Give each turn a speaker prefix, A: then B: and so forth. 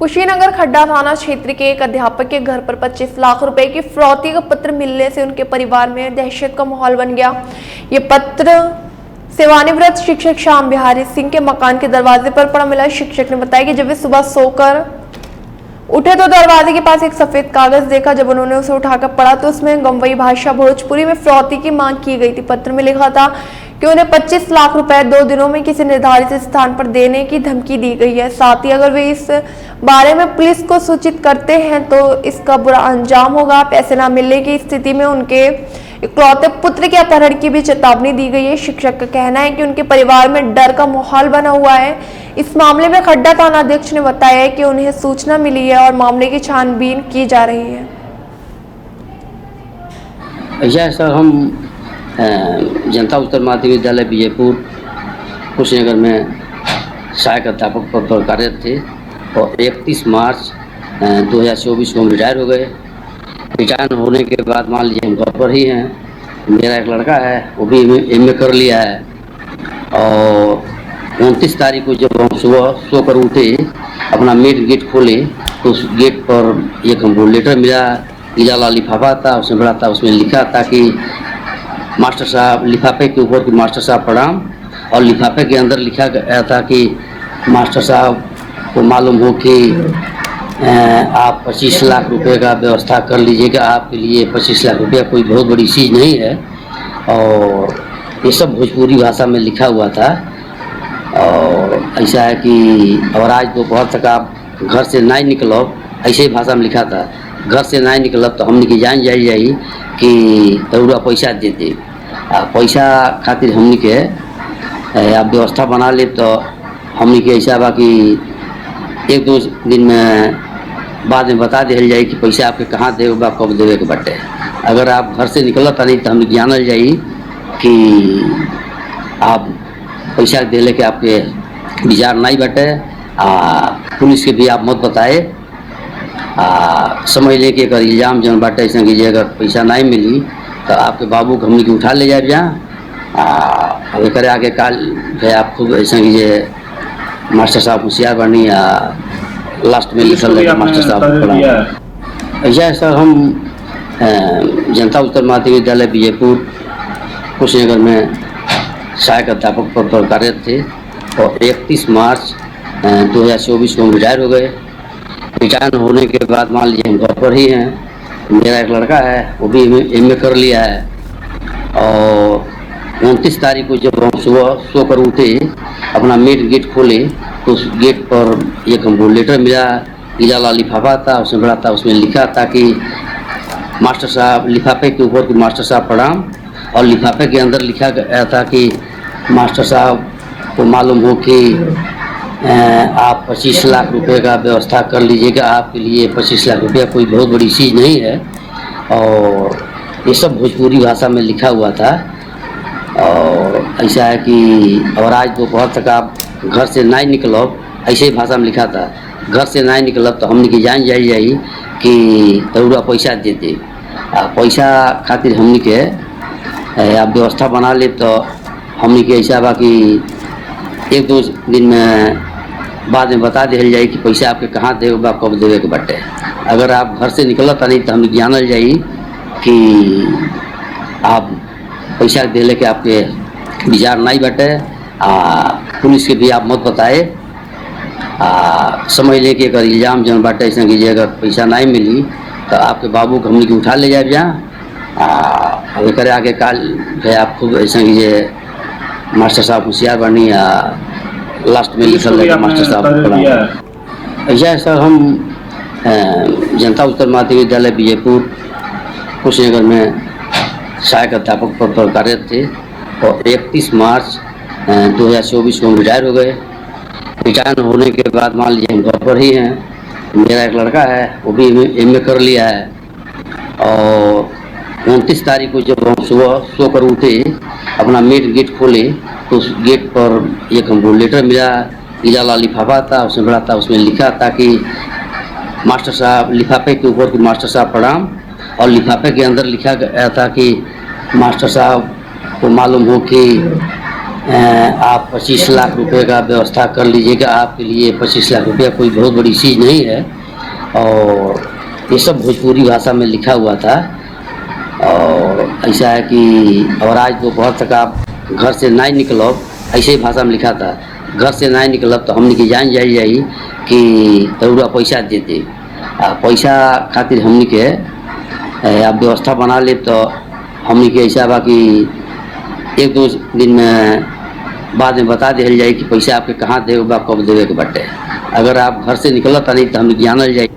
A: कुशीनगर खड्डा थाना क्षेत्र के एक अध्यापक के घर पर 25 लाख रुपए की फिरौती का पत्र मिलने से उनके परिवार में दहशत का माहौल बन गया। ये पत्र सेवानिवृत्त शिक्षक श्याम बिहारी सिंह के मकान के दरवाजे पर पड़ा मिला। शिक्षक ने बताया कि जब वे सुबह सोकर उठे तो दरवाजे के पास एक सफेद कागज देखा। जब उन्होंने उसे उठाकर पढ़ा तो उसमें गंवई भाषा भोजपुरी में फिरौती की मांग की गई थी। पत्र में लिखा था कि उन्हें 25 लाख रुपए 2 दिनों में किसी निर्धारित स्थान पर देने की धमकी दी गई है। साथ ही अगर वे इस बारे में पुलिस को सूचित करते हैं तो इसका बुरा अंजाम होगा। पैसे न मिलने की स्थिति में उनके इकलौते पुत्र के अपहरण की भी चेतावनी दी गई है। शिक्षक का कहना है कि उनके परिवार में डर का माहौल बना हुआ है। इस मामले में खड्डा थाना अध्यक्ष ने बताया है कि उन्हें सूचना मिली है और मामले की छानबीन की जा रही है।
B: ऐसा सर, हम जनता उत्तर माध्यमिक विद्यालय विजयपुर कुशीनगर में सहायक अध्यापक पद पर कार्यरत थे और 31 मार्च 2024 को हम रिटायर हो गए। रिटायर होने के बाद मान लीजिए हम घर पर ही हैं। मेरा एक लड़का है, वो भी एमए कर लिया है। और 29 तारीख को जब हम सुबह सोकर उठे, अपना मेन गेट खोले तो उस गेट पर एक हमको लेटर मिला। इजाला लिफाफा था, उसमें बड़ा था, उसमें लिखा था कि मास्टर साहब, लिफाफे के ऊपर कि मास्टर साहब प्रणाम, और लिफाफे के अंदर लिखा गया था कि मास्टर साहब को मालूम हो कि आप 25 लाख रुपए का व्यवस्था कर लीजिएगा। आपके लिए 25 लाख रुपया कोई बहुत बड़ी चीज़ नहीं है। और ये सब भोजपुरी भाषा में लिखा हुआ था। और ऐसा है कि और आज दोपहर तक आप घर से नहीं निकलब, ऐसे ही भाषा में लिखा था। घर से नहीं निकलब तो हमने की जान जाई कि तरुआ पैसा दे दे। पैसा खातिर हमने के आप व्यवस्था बना ले तो हमने के ऐसा बा कि 1-2 दिन में बाद में बता दिया जाए कि पैसा आपके कहाँ देवे बा, कब देवे के बटे। अगर आप घर से निकलत नहीं तो हमने जानल जाई कि आप पैसा दे के आपके विचार नहीं बटे। पुलिस के भी आप मत बताए। समझ ले कि अगर इल्ज़ाम जन बाटे ऐसा कि अगर पैसा नहीं मिली तो आपके बाबू को हमने के उठा ले जाए जहाँ एक आगे काल आप खूब ऐसा कि मास्टर साहब होशियार बनी या लास्ट में लिखल है मास्टर साहब। ऐसा सर, हम जनता उत्तर माध्यमिक विद्यालय विजयपुर कुशीनगर में सहायक अध्यापक पद पर कार्यरत थे और 31 मार्च 2024 को हम रिटायर हो गए। रिटायर होने के बाद मान लीजिए हम घर पर ही हैं। मेरा एक लड़का है, वो भी एमए कर लिया है। और 29 तारीख को जब हम सुबह सोकर उठे, अपना मेन गेट खोले तो उस गेट पर एक हमको लेटर मिला। इजाला लिफाफा था, उसमें बड़ा था, उसमें लिखा था कि मास्टर साहब, लिफाफे के ऊपर कि मास्टर साहब प्रणाम, और लिफाफे के अंदर लिखा गया था कि मास्टर साहब को मालूम हो कि आप 25 लाख रुपए का व्यवस्था कर लीजिएगा। आपके लिए 25 लाख रुपया कोई बहुत बड़ी चीज़ नहीं है। और ये सब भोजपुरी भाषा में लिखा हुआ था। और ऐसा है कि और आज दोपहर तक आप घर से नहीं निकलब, ऐसे ही भाषा में लिखा था। घर से नहीं निकलब तो हमने की जान जाई कि तरुआ पैसा दे दे। पैसा खातिर हमने के आप व्यवस्था बना ले तो हमने के ऐसा बा कि 1-2 दिन में बाद में बता दिया जाए कि पैसा आपके कहाँ देवे बा, कब देवे के बटे। अगर आप घर से निकलत नहीं तो हमने जानल जाई कि आप पैसा दे के आपके विचार नहीं बटे। पुलिस के भी आप मत बताए। समझ ले कि अगर इल्ज़ाम जन बाटे ऐसा कि अगर पैसा नहीं मिली तो आपके बाबू को हमने के उठा ले जाए जहाँ एक आगे काल आप खूब ऐसा कि मास्टर साहब होशियार बनी या लास्ट में लिखल है मास्टर साहब। ऐसा सर, हम जनता उत्तर माध्यमिक विद्यालय विजयपुर कुशीनगर में सहायक अध्यापक पद पर कार्यरत थे और 31 मार्च 2024 को हम रिटायर हो गए। रिटायर होने के बाद मान लीजिए हम घर पर ही हैं। मेरा एक लड़का है, वो भी एमए कर लिया है। और 29 तारीख को जब हम सुबह सोकर उठे, अपना मेन गेट खोले तो उस गेट पर एक हमको लेटर मिला। इजाला लिफाफा था, उसमें बड़ा था, उसमें लिखा था कि मास्टर साहब, लिफाफे के ऊपर कि मास्टर साहब प्रणाम, और लिफाफे के अंदर लिखा गया था कि मास्टर साहब को मालूम हो कि आप 25 लाख रुपए का व्यवस्था कर लीजिएगा। आपके लिए 25 लाख रुपया कोई बहुत बड़ी चीज़ नहीं है। और ये सब भोजपुरी भाषा में लिखा हुआ था। और ऐसा है कि और आज दोपहर तक आप घर से नहीं निकलब, ऐसे ही भाषा में लिखा था, घर से नहीं निकलब तो हमने की जान जाई कि रउरा पैसा दे दे। पैसा खातिर हमने के आप व्यवस्था बना ले तो हमने के ऐसा बा कि 1-2 दिन में बाद में बता दिया जाए कि पैसा आपके कहाँ देवे बा, कब देवे के बाटे। अगर आप घर से निकलत नहीं तो हमने जानल जाए।